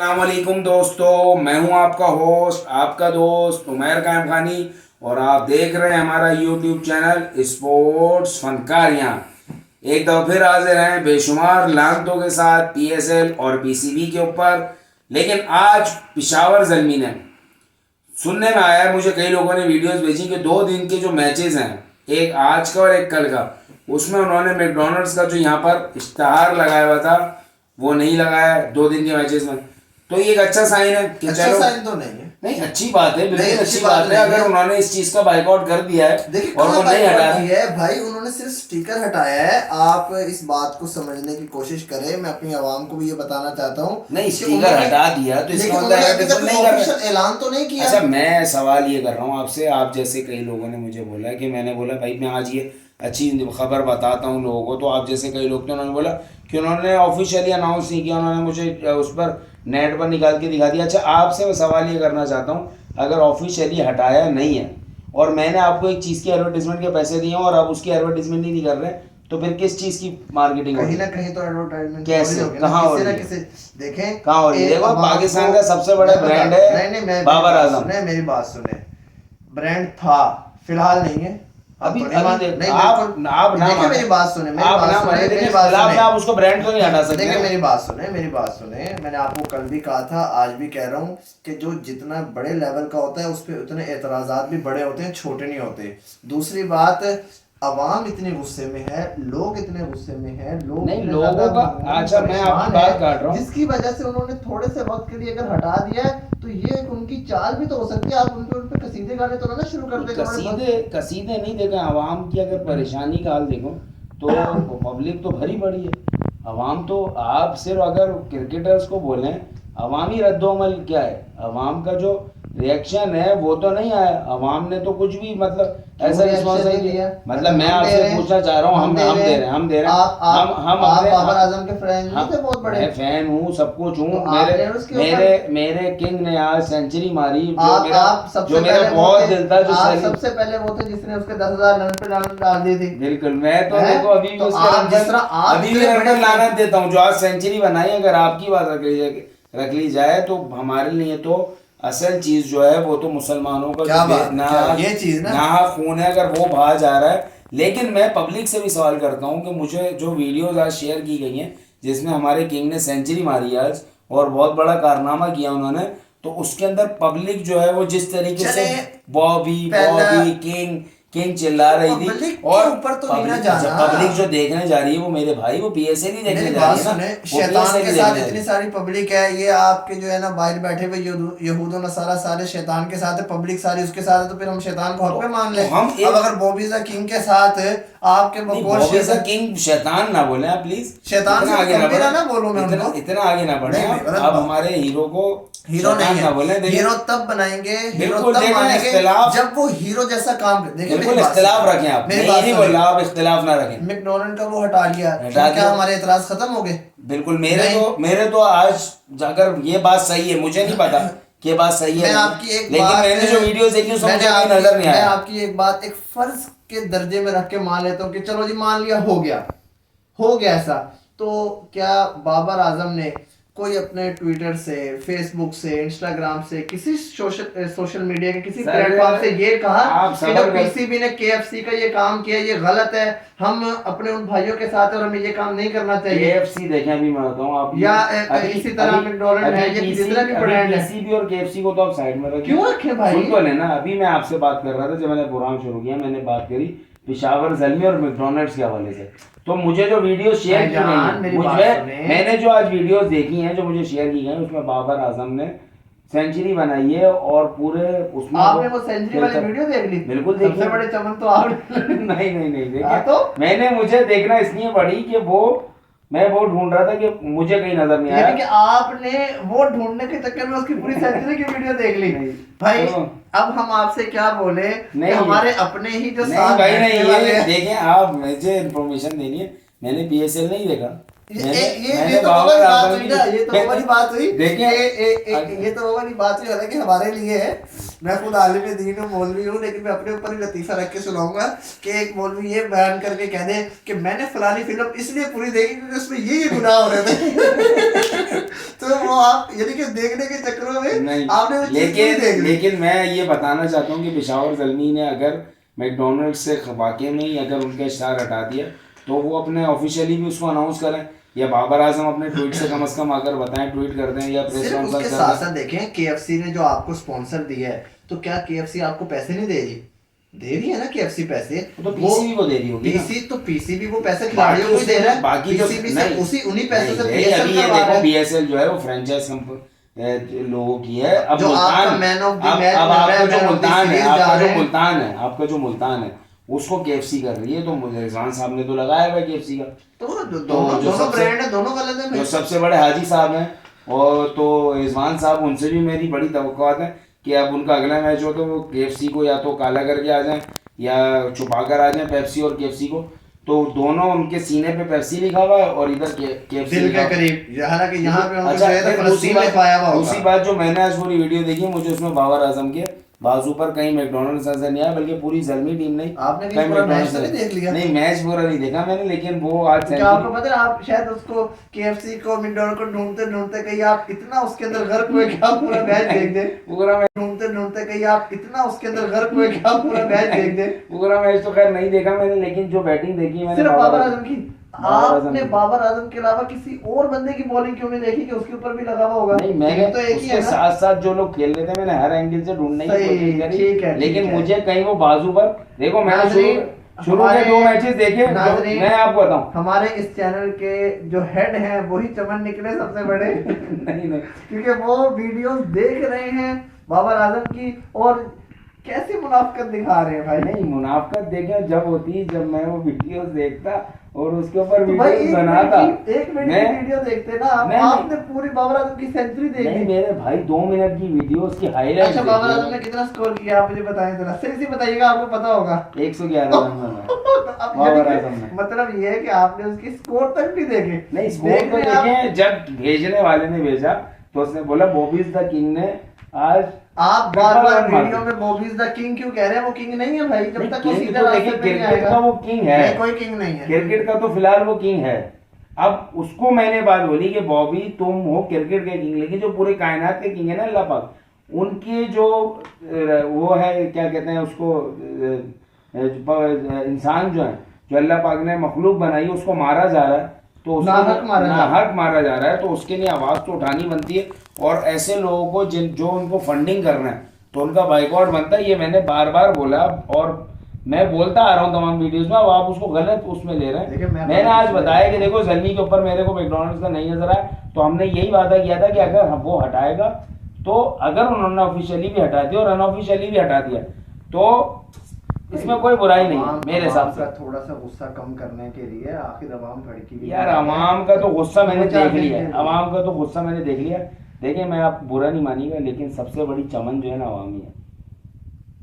अस्सलामुअलैकुम दोस्तों, मैं हूं आपका होस्ट, आपका दोस्त उमैर कायम खानी और आप देख रहे हैं हमारा यूट्यूब चैनल स्पोर्ट्स फनकारियां। एक दफ़ा फिर हाजिर हैं बेशुमार लानतों के साथ पीएसएल और पीसीबी के ऊपर। लेकिन आज पिशावर ज़ल्मी ने सुनने में आया है, मुझे कई लोगों ने वीडियोस भेजी कि 2 दिन के जो मैचेस हैं, एक आज का और एक कल का, उसमें उन्होंने मैकडॉनल्ड्स का जो यहाँ पर इश्तहार लगाया हुआ था वो नहीं लगाया है 2 दिन के मैचेस में। तो ये एक अच्छा साइन है कि अच्छा चलो, साइन तो नहीं है। नहीं अच्छी बात है, बिल्कुल अच्छी अच्छी बात बात है नहीं अगर है। उन्होंने इस चीज का बाइकआउट कर दिया है देखिए और वो नहीं हटा है भाई, उन्होंने सिर्फ स्टिकर हटाया है। आप इस बात को समझने की कोशिश करें। मैं अपनी आवाम को भी ये बताना चाहता हूँ, नहीं, स्टिकर हटा दिया तो इसका मतलब है नहीं कर रहे। ऐलान तो नहीं किया। अच्छा, मैं सवाल ये कर रहा हूँ आपसे, आप जैसे कई लोगों ने मुझे बोला है कि मैंने बोला भाई मैं आज ये अच्छी खबर बताता हूँ लोगों को, तो आप जैसे कई लोग थे उन्होंने बोला कि उन्होंने ऑफिशियली अनाउंस नहीं किया, उन्होंने मुझे उस पर नेट पर निकाल के दिखा दिया। अच्छा, आपसे मैं सवाल ये करना चाहता हूँ, अगर ऑफिशियली हटाया नहीं है और मैंने आपको एक चीज़ की एडवर्टीजमेंट के पैसे दिए हैं और आप उसकी एडवर्टीजमेंट नहीं कर रहे, तो फिर किस चीज़ की मार्केटिंग कहीं ना कहीं तो एडवर्टाइजमेंट कैसे, कहाँ हो रही है? देखें कहाँ हो रही है? देखो, पाकिस्तान का सबसे बड़ा ब्रांड है बाबर आजम। मेरी बात सुने, ब्रांड था, फिलहाल नहीं है। अभी आप ना मेरी बात सुने, आप उसको ब्रांड तो नहीं हटा सकते। देखिए मेरी बात सुने, मैंने आपको कल भी कहा था, आज भी कह रहा हूँ कि जो जितना बड़े लेवल का होता है उस पर उतने एतराजात भी बड़े होते हैं, छोटे नहीं होते। दूसरी बात, अवाम इतने गुस्से में है, लोग इतने गुस्से में है, लोग नहीं लोगों का। अच्छा, मैं आपकी बात काट रहा हूँ, जिसकी वजह से उन्होंने थोड़े से वक्त के लिए अगर हटा दिया है तो ये उनकी चाल भी तो हो सकती है। आप उन पे कसीदे गाने तो ना शुरू कर देंगे। कसीदे नहीं देखें, आवाम की अगर परेशानी का हाल देखो तो पब्लिक तो भरी पड़ी है। आवाम तो, आप सिर्फ अगर क्रिकेटर्स को बोलें, अवामी रद्दोअमल क्या है, अवाम का जो रिएक्शन है वो तो नहीं आया। अवाम ने तो कुछ भी मतलब ऐसा रिस्पॉन्स नहीं दिया। मतलब मैं आपसे पूछना चाह रहा हूँ, हम दे रहे हैं हम बाबर आजम के फैन थे, बहुत बड़े। मैं फैन हूँ, सब कुछ हूँ। मेरे किंग ने आज सेंचुरी मारी, जो मेरा बहुत दिल था। जो सबसे पहले वो थे जिसने उसके 10,000 रन पे डाल दी थी। बिल्कुल, मैं तो देखो अभी भी रन लानत देता हूँ जो आज सेंचुरी बनाई। अगर आपकी बात रख ली जाए तो हमारे लिए तो असल चीज जो है वो तो मुसलमानों का ये चीज ना खून है, अगर वो बाहर जा रहा है। लेकिन मैं पब्लिक से भी सवाल करता हूँ कि मुझे जो वीडियोस आज शेयर की गई हैं जिसमें हमारे किंग ने सेंचुरी मारी आज और बहुत बड़ा कारनामा किया उन्होंने, तो उसके अंदर पब्लिक जो है वो जिस तरीके से बॉबी किंग चिल्ला रही थी, और ऊपर तो पब्लिक जो देखने जा रही है वो मेरे भाई वो पीएसएल ही देखने जा रही है ना। शैतान के साथ इतनी सारी पब्लिक है, ये आपके जो है ना बाहर बैठे हुए यहूद और नसारा सारे शैतान के साथ है, पब्लिक सारी उसके साथ है, तो फिर हम शैतान को हक पे मान ले। अब अगर बॉबी द किंग के साथ आपके बॉबी द किंग शैतान ना बोले आप प्लीज, शैतान से आगे ना बोलो, मैं इतना आगे ना बढ़े आप हमारे हीरो को हीरो नहीं है, बोले हीरो तब बनाएंगे, हीरो तब मानेंगे जब वो हीरो जैसा काम करे। देखिए बिल्कुल इख्तिलाफ रखें आप, मैं ये नहीं बोल रहा आप इख्तिलाफ ना रखें। मैकडॉनल्ड का वो हटा लिया, क्या हमारे एतराज खत्म हो गए? बिल्कुल, मेरे तो आज अगर ये बात सही है, मुझे नहीं पता कि ये बात सही है, मैं आपकी एक लेकिन मैंने जो वीडियोस देखी उसमें मुझे नजर नहीं आया। मैं आपकी एक बात एक फर्ज के दर्जे में रख के मान लेता हूँ कि चलो जी मान लिया हो गया ऐसा, तो क्या बाबर आजम ने कोई अपने ट्विटर से, फेसबुक से, इंस्टाग्राम से, किसी सोशल मीडिया के किसी प्लेटफॉर्म से ये कहा कि जो पीसीबी ने केएफसी का ये काम किया ये गलत है, हम अपने उन भाइयों के साथ और हमें ये काम नहीं करना चाहिए? केएफसी देखें, अभी मैं बताऊं आप, या इसी तरह मैकडॉनल्ड है, ये किसी तरह की ब्रांड है। पीसीबी और केएफसी को तो आप साइड में रखें, क्यों रखे भाई? सुन तो लेना, अभी मैं आपसे बात कर रहा था जब मैंने प्रोग्राम शुरू किया, मैंने बात करी पिशावर ज़ल्मी और मैकडॉनल्ड्स के हवाले से। तो मुझे जो वीडियो शेयर की गई, मैंने जो आज वीडियोस देखी हैं जो मुझे शेयर की गई, उसमें बाबर आजम ने सेंचुरी बनाई है और पूरे उसमें आपने वो सेंचुरी वाली वीडियो देख ली? बिल्कुल देखी। सबसे बड़े चमन तो आपने नहीं देखा। तो मैंने मुझे देखना इसलिए पड़ी कि मैं वो ढूंढ रहा था कि मुझे कहीं नजर नहीं आया कि आपने वो ढूंढने के चक्कर में उसकी पूरी सेंचुरी की वीडियो देख ली। भाई अब हम आपसे क्या बोले, नहीं हमारे अपने ही जो साथ बैठने वाले हैं, देखें आप, मुझे इन्फॉर्मेशन देनी है, मैंने पीएसएल नहीं देखा। ये तो वो वाली बात हुई, देखिए ये तो वो वाली बात हुई, हालांकि हमारे लिए है, मैं खुद आलिम दीन हूँ, मौलवी हूँ, लेकिन मैं अपने ऊपर ही लतीफा रख के सुनाऊंगा कि एक मौलवी ये बयान करके कह दे कि मैंने फलानी फिल्म इसलिए पूरी देखी क्योंकि उसमें ये गुनाह हो रहे थे तो वो आप यानी कि देखने के चक्करों में नहीं, आपने वो चीज़ नहीं देख ली। लेकिन मैं ये बताना चाहता हूँ कि पेशावर ज़ल्मी ने अगर मैकडोनल्ड से वाकई में ही अगर उनका स्टार हटा दिया तो वो अपने ऑफिशियली भी उसको अनाउंस करें, या बाबर आजम अपने ट्वीट से कम अगर बताएं, ट्वीट कर दें या प्रेस सिर्फ उसके कॉन्फ्रेंस साथ कर साथ देखें केएफसी ने जो आपको स्पॉन्सर दिया है, तो क्या केएफसी आपको पैसे नहीं दे रही? दे रही है ना केएफसी पैसे। दें, तो पीसीबी को दे रही होगी ना। पीसीबी वो पैसे खिलाड़ियों को ही दे रहा है, बाकी जो पीसीबी से उसी उन्हीं पैसों से अभी बीएसएल ये करवा रहा देखो है। बीएसएल जो है वो फ्रेंचाइज लोगों की है। अब जो आपका मुल्तान, मैन ऑफ द अब मैच आपका जो मुल्तान है, आपका जो है, मुल्तान है, आपका जो मुल्तान है उसको केएफसी कर रही है, तो मुझे रिजवान साहब ने तो लगाया हुआ है केएफसी का। तो जो दोनों सबसे- ब्रांड है, दोनों गलत है जो भाई। सबसे बड़े हाजी साहब हैं, और तो रिजवान साहब, उनसे भी मेरी बड़ी तवक्कुआत है कि अब उनका अगला मैच हो तो वो केएफसी को या तो काला करके आ जाएं या छुपा कर आ जाएं, पेप्सी और केएफसी को। तो दोनों उनके सीने पे पेप्सी लिखा हुआ है और इधर केएफसी दिल लिखा के हुआ है। करीब, हालांकि यहाँ पे उनको अच्छा, जो है फिर तो फलस्तीन में पाया हुआ दूसरी होगा। बात जो मैंने आज पूरी वीडियो देखी, मुझे उसमें बाबर आजम के बाजू पर कहीं मैकडोनल्ड्स नजर नहीं आया, बल्कि पूरी ज़ल्मी टीम नहीं। आपने भी कहीं पूरा मैच McDonald's तो नहीं देख लिया? नहीं, मैच पूरा नहीं देखा मैंने, लेकिन वो आज क्या आपको पता है, आप शायद उसको केएफसी को मैकडॉनल्ड को ढूंढते ढूंढते कहीं आप इतना उसके अंदर गर्क हुए कि आप पूरा मैच देख दे। पूरा मैच ढूंढते ढूंढते कहीं आप इतना उसके अंदर गर्क हुए कि आप पूरा मैच देख दे। पूरा मैच तो खैर नहीं देखा मैंने, लेकिन जो बैटिंग देखी मैंने सिर्फ बाबर आजम की। बाबर आजम आपने की। बाबर आजम के अलावा किसी और बंदे की बॉलिंग क्यों नहीं देखी कि उसके ऊपर भी लगा हुआ होगा? नहीं, मैंने तो एक ही उसके है ना। साथ साथ जो लोग खेल रहे थे मैंने हर एंगल से ढूंढने की सही, कोशिश करी, ठीक है, लेकिन ठीक है। मुझे कहीं वो बाजू पर देखो, मैंने नाज़रीन, शुरू के हमारे 2 मैचेस देखे, नाज़रीन, मैं आपको बताऊं। हमारे इस चैनल के जो हेड हैं वही चमन निकले सबसे बड़े। नहीं नहीं, क्योंकि वो वीडियोस देख रहे हैं बाबर आजम की और कैसी मुनाफकत दिखा रहे हैं भाई। नहीं मुनाफकत देखे जब होती, जब मैं वो वीडियोस देखता और उसके ऊपर तो भाई वीडियोस बनाता। एक मिनट मैं- की वीडियो देखते ना आप, नहीं, आपने पूरी बाबर आजम की सेंचुरी नहीं देखी। मेरे भाई 2 मिनट की वीडियो उसकी हाईलाइट। अच्छा, बाबर आजम ने कितना स्कोर किया आप मुझे बताएं जरा, सही से बताइएगा, आपको पता होगा। 111 रन बनाए। तो अब बाबर यानी कि आजम ने। मतलब ये है कि आपने उसकी स्कोर तक भी देखे। नहीं स्कोर देख तो रहे हैं आप। देखें, जब भेजने वाले ने भेजा तो उसने बोला बॉबीज द किंग ने आज आप बार बार रन मारे। वीडियो में बॉबीज द किंग क्यों कह रहे हैं? वो किंग नहीं है भाई, जब नहीं, तक वो किंग सीधा तो रास्ते देखिए, पे नहीं क्रिकेट का आएगा। वो किंग है। नहीं, कोई किंग नहीं है। क्रिकेट का तो फिलहाल वो किंग है। अब उसको मैंने बात बोली कि बॉबी तुम हो क्रिकेट के किंग, लेकिन जो पूरे कायनात के किंग है ना अल्लाह पाक, उनके जो वो है क्या कहते हैं उसको, इंसान जो है, जो अल्लाह पाक ने मखलूक बनाई है, उसको मारा जा रहा है, तो उसको नाहक मारा जा रहा है। तो उसके लिए आवाज तो उठानी बनती है। और ऐसे लोगों को जो उनको फंडिंग कर रहे हैं तो उनका बाइकआउट बनता है। ये मैंने बार बार बोला और मैं बोलता आ रहा हूँ तमाम वीडियोस में, अब आप उसको गलत उसमें ले रहे देखिए, हैं। मैंने आज बताया कि देखो ज़ल्मी के ऊपर मेरे को मैकडॉनल्ड्स का नहीं नजर आया, तो हमने यही वादा किया था कि अगर वो हटाएगा, तो अगर उन्होंने ऑफिशियली भी हटा दिया और अनऑफिशियली भी हटा दिया तो इसमें कोई बुराई नहीं है मेरे हिसाब से। थोड़ा सा गुस्सा कम करने के लिए आखिर अवाम भड़की भी यार अवाम का तो गुस्सा मैंने दो चार देख लिया दिन है, के अवाम का तो गुस्सा मैंने देख लिया। देखिए मैं आप बुरा नहीं मानिएगा, लेकिन सबसे बड़ी चमन जो है ना अवामी है।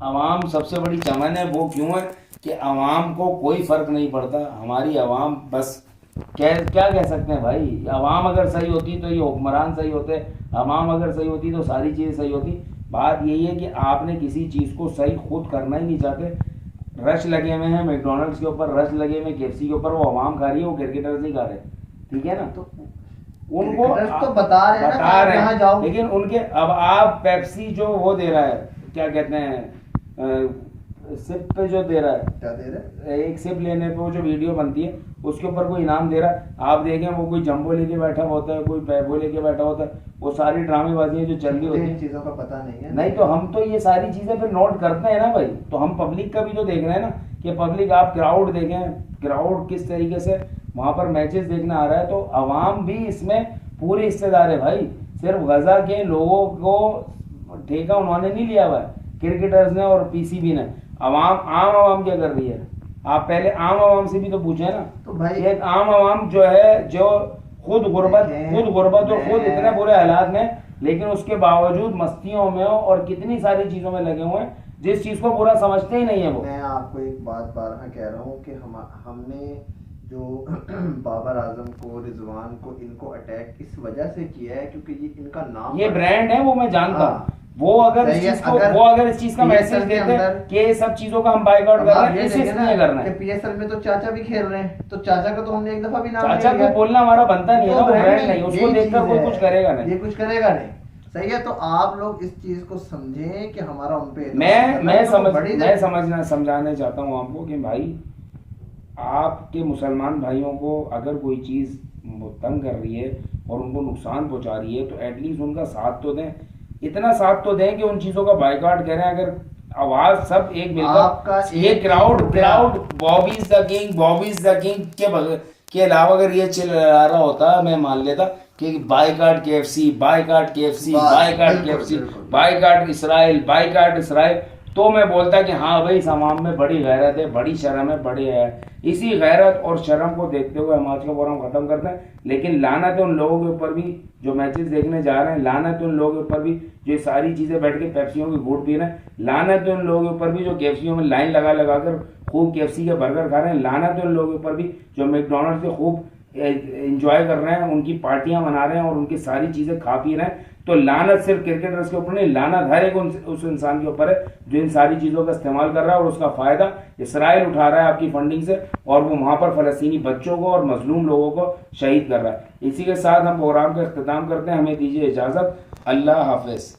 अवाम सबसे बड़ी चमन है। वो क्यों है कि अवाम को कोई फर्क नहीं पड़ता। हमारी अवाम बस क्या कह सकते हैं भाई, अवाम अगर सही होती तो ये हुक्मरान सही होते, अवाम अगर सही होती तो सारी चीज़ें सही होती। बात यही है कि आपने किसी चीज़ को सही खुद करना ही नहीं चाहते। रश लगे हुए हैं मैकडोनल्ड्स के ऊपर, रश लगे हुए केएफसी के ऊपर, वो अवाम खा रही है, वो क्रिकेटर्स नहीं खा रहे, ठीक है ना। तो उनको क्रिकेटर्स तो बता रहे हैं ना कि आप यहाँ जाओ। लेकिन उनके अब आप पेप्सी जो वो दे रहा है, क्या कहते हैं, सिप पे जो दे रहा है, क्या दे रहे? एक सिप लेने पे वो जो वीडियो बनती है उसके ऊपर कोई इनाम दे रहा है। आप देखें वो कोई जंबो लेके बैठा होता है, कोई पैबो लेके बैठा होता है, वो सारी ड्रामेबाजी जो चल रही होती इन है। चीजों का पता नहीं है। नहीं तो हम तो ये सारी चीजें फिर नोट करते हैं ना भाई। तो हम पब्लिक का भी तो देख रहे हैं ना कि पब्लिक, आप क्राउड देखें, क्राउड किस तरीके से वहां पर मैचेस देखने आ रहा है। तो अवाम भी इसमें पूरे हिस्सेदार है भाई। सिर्फ गजा के लोगों को ठेका उन्होंने नहीं लिया हुआ है, क्रिकेटर्स ने और पीसीबी ने। आम आवाम क्या कर रही है? आप पहले आम आवाम से भी तो पूछे ना। तो भाई एक आम आवाम जो है, जो खुद गुर्बत और खुद इतने बुरे हालात में, लेकिन उसके बावजूद मस्तियों में और कितनी सारी चीजों में लगे हुए हैं, जिस चीज को बुरा समझते ही नहीं है वो। मैं आपको एक बात बारहा कह रहा हूँ कि हमने जो बाबर आजम को, रिजवान को, इनको अटैक इस वजह से किया है क्योंकि ये इनका नाम ये ब्रांड है, वो मैं जानता हूँ। हाँ। वो अगर इस सही है, चीज को अगर वो अगर इस चीज का मैसेज PSL के देते अंदर- कि ये सब चीजों का हम बाइकआउट कर अब आप रहे ये हैं, इसे देखें इसलिए करना ना है। कि PSL में तो चाचा भी खेल रहे हैं, तो चाचा का तो हमने एक दफा भी नाम चाचा ले को लिया। बोलना हमारा बनता नहीं है ना, तो वो brand ब्रांड नहीं, उसको यही देखकर चीज कोई है। कुछ करेगा नहीं। ये कुछ करेगा नहीं। सही है, तो आप लोग इस चीज को समझें कि हमारा उन पे मैं समझाने चाहता हूँ आपको कि भाई आपके मुसलमान भाइयों को अगर कोई चीज तंग कर रही है और उनको नुकसान पहुंचा रही है, तो एटलीस्ट उनका साथ तो दें, इतना साथ तो दें कि उन चीजों का बाइकआउट करें। अगर आवाज सब एक आपका मिलकर ये एक क्राउड रुपया- crowd Bobby is the king के अलावा अगर ये चिल्ला रहा होता, मैं मान लेता कि बाइकआउट KFC, बाइकआउट KFC, बस, बाइकआउट बिल्कुल, KFC, बिल्कुल। बाइकआउट इसराइल, तो मैं बोलता कि हाँ भाई, समाज में बड़ी गैरत है, बड़ी शर्म है, बड़ी है। इसी गैरत और शर्म को देखते हुए हम आज का प्रोग्राम खत्म करते हैं। लेकिन लानत है उन लोगों के ऊपर भी जो मैचेस देखने जा रहे हैं, लानत है उन लोगों के ऊपर भी जो ये सारी चीजें बैठ के पेप्सियों की घूट पी रहे हैं, लानत है उन लोगों के ऊपर भी जो KFC में लाइन लगा लगा कर खूब KFC के बर्गर खा रहे हैं, लानत है उन लोगों के ऊपर भी जो मैकडोनल्ड से खूब एंजॉय कर रहे हैं, उनकी पार्टियां मना रहे हैं और उनकी सारी चीजें खा पी रहे हैं। तो लानत सिर्फ क्रिकेटर्स के ऊपर नहीं, लानत हर एक उस इंसान के ऊपर है जो इन सारी चीजों का इस्तेमाल कर रहा है और उसका फायदा इसराइल उठा रहा है आपकी फंडिंग से, और वो वहां पर फलस्तीनी बच्चों को और मजलूम लोगों को शहीद कर रहा है। इसी के साथ हम प्रोग्राम का इख्तिताम करते हैं। हमें दीजिए इजाजत। अल्लाह हाफिज।